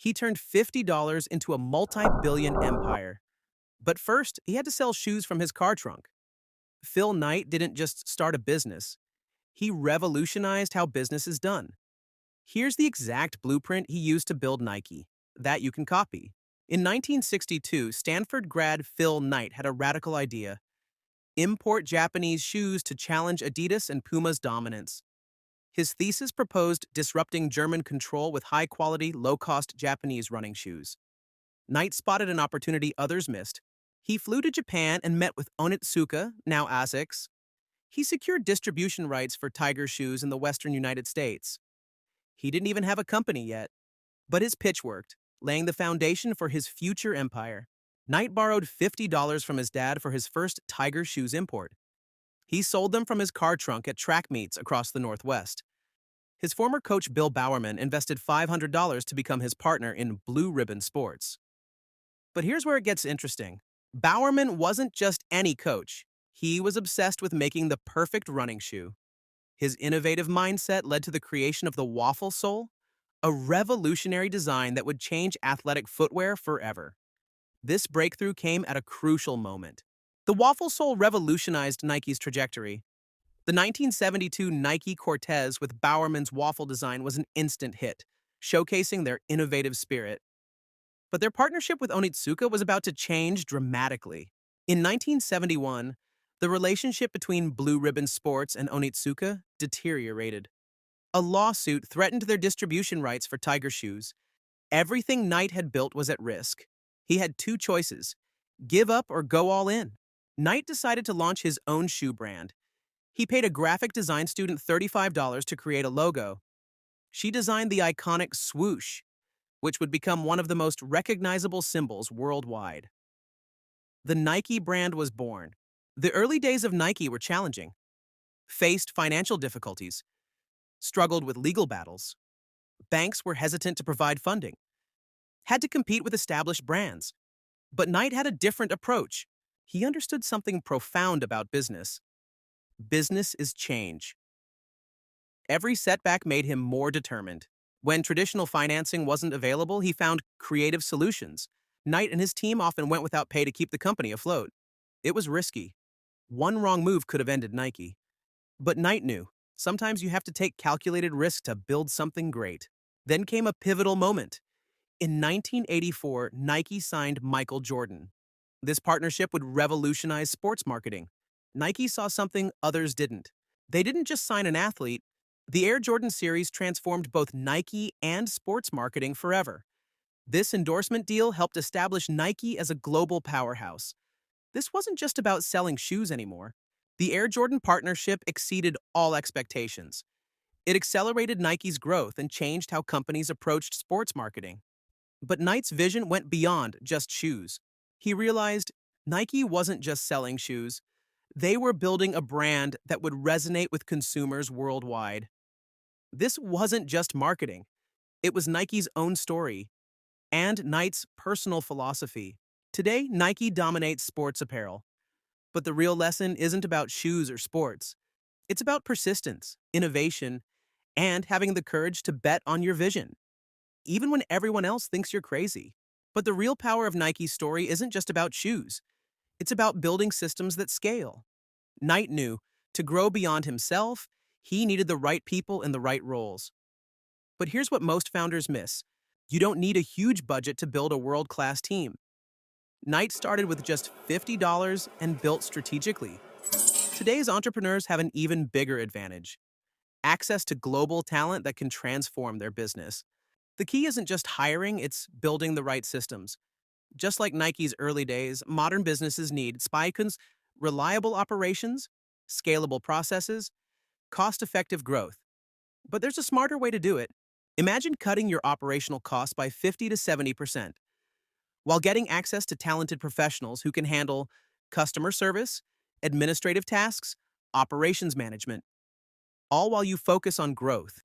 He turned $50 into a multi-billion empire. But first, he had to sell shoes from his car trunk. Phil Knight didn't just start a business, he revolutionized how business is done. Here's the exact blueprint he used to build Nike. That you can copy. In 1962, Stanford grad Phil Knight had a radical idea: import Japanese shoes to challenge Adidas and Puma's dominance. His thesis proposed disrupting German control with high-quality, low-cost Japanese running shoes. Knight spotted an opportunity others missed. He flew to Japan and met with Onitsuka, now ASICS. He secured distribution rights for Tiger shoes in the western United States. He didn't even have a company yet, but his pitch worked, laying the foundation for his future empire. Knight borrowed $50 from his dad for his first Tiger shoes import. He sold them from his car trunk at track meets across the Northwest. His former coach Bill Bowerman invested $500 to become his partner in Blue Ribbon Sports. But here's where it gets interesting. Bowerman wasn't just any coach. He was obsessed with making the perfect running shoe. His innovative mindset led to the creation of the waffle sole, a revolutionary design that would change athletic footwear forever. This breakthrough came at a crucial moment. The waffle sole revolutionized Nike's trajectory. The 1972 Nike Cortez with Bowerman's waffle design was an instant hit, showcasing their innovative spirit. But their partnership with Onitsuka was about to change dramatically. In 1971, the relationship between Blue Ribbon Sports and Onitsuka deteriorated. A lawsuit threatened their distribution rights for Tiger shoes. Everything Knight had built was at risk. He had two choices: give up or go all in. Knight decided to launch his own shoe brand. He paid a graphic design student $35 to create a logo. She designed the iconic swoosh, which would become one of the most recognizable symbols worldwide. The Nike brand was born. The early days of Nike were challenging. Faced financial difficulties, struggled with legal battles. Banks were hesitant to provide funding. Had to compete with established brands. But Knight had a different approach. He understood something profound about business. Business is change. Every setback made him more determined. When traditional financing wasn't available, he found creative solutions. Knight and his team often went without pay to keep the company afloat. It was risky. One wrong move could have ended Nike. But Knight knew, sometimes you have to take calculated risk to build something great. Then came a pivotal moment. In 1984, Nike signed Michael Jordan. This partnership would revolutionize sports marketing. Nike saw something others didn't. They didn't just sign an athlete. The Air Jordan series transformed both Nike and sports marketing forever. This endorsement deal helped establish Nike as a global powerhouse. This wasn't just about selling shoes anymore. The Air Jordan partnership exceeded all expectations. It accelerated Nike's growth and changed how companies approached sports marketing. But Knight's vision went beyond just shoes. He realized Nike wasn't just selling shoes. They were building a brand that would resonate with consumers worldwide. This wasn't just marketing. It was Nike's own story and Knight's personal philosophy. Today, Nike dominates sports apparel. But the real lesson isn't about shoes or sports. It's about persistence, innovation, and having the courage to bet on your vision, even when everyone else thinks you're crazy. But the real power of Nike's story isn't just about shoes. It's about building systems that scale. Knight knew to grow beyond himself, he needed the right people in the right roles. But here's what most founders miss. You don't need a huge budget to build a world-class team. Knight started with just $50 and built strategically. Today's entrepreneurs have an even bigger advantage: access to global talent that can transform their business. The key isn't just hiring, it's building the right systems. Just like Nike's early days, modern businesses need spikes, reliable operations, scalable processes, cost-effective growth. But there's a smarter way to do it. Imagine cutting your operational costs by 50 to 70%, while getting access to talented professionals who can handle customer service, administrative tasks, operations management, all while you focus on growth.